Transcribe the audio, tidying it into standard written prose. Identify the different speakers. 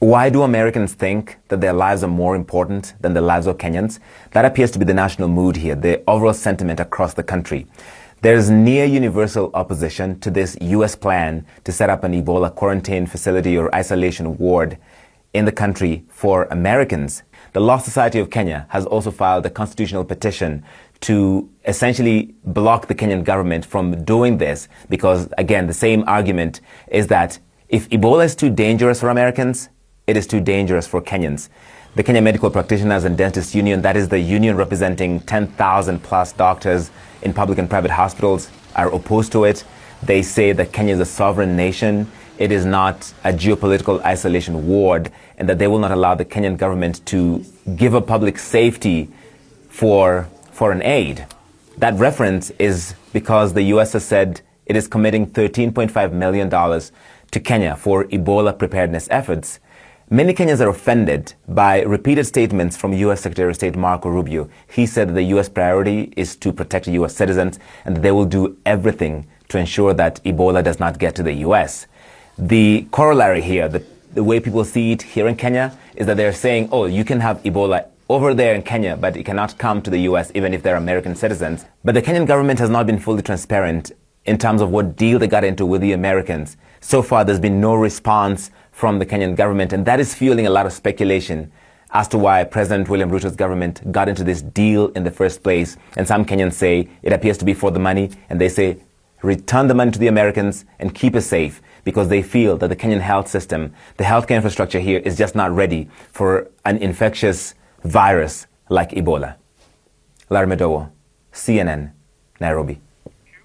Speaker 1: Why do Americans think that their lives are more important than the lives of Kenyans? That appears to be the national mood here, the overall sentiment across the country. There's near universal opposition to this U.S. plan to set up an Ebola quarantine facility or isolation ward in the country for Americans. The Law Society of Kenya has also filed a constitutional petition to essentially block the Kenyan government from doing this because, again, the same argument is that if Ebola is too dangerous for Americans, it is too dangerous for Kenyans. The Kenya Medical Practitioners and Dentists Union, that is the union representing 10,000 plus doctors in public and private hospitals, are opposed to it. They say that Kenya is a sovereign nation. It is not a geopolitical isolation ward, and that they will not allow the Kenyan government to give up public safety for foreign aid. That reference is because the U.S. has said it is committing $13.5 million to Kenya for Ebola preparedness efforts. Many Kenyans are offended by repeated statements from U.S. Secretary of State Marco Rubio. He said that the U.S. priority is to protect U.S. citizens and that they will do everything to ensure that Ebola does not get to the U.S. The corollary here, the way people see it here in Kenya, is that they're saying, oh, you can have Ebola over there in Kenya, but it cannot come to the U.S. even if they're American citizens. But the Kenyan government has not been fully transparent in terms of what deal they got into with the Americans. So far, there's been no response from the Kenyan government, and that is fueling a lot of speculation as to why President William Ruto's government got into this deal in the first place. And some Kenyans say it appears to be for the money, and they say return the money to the Americans and keep us safe, because they feel that the Kenyan health system, the healthcare infrastructure here is just not ready for an infectious virus like Ebola. Larry Medowo, CNN, Nairobi.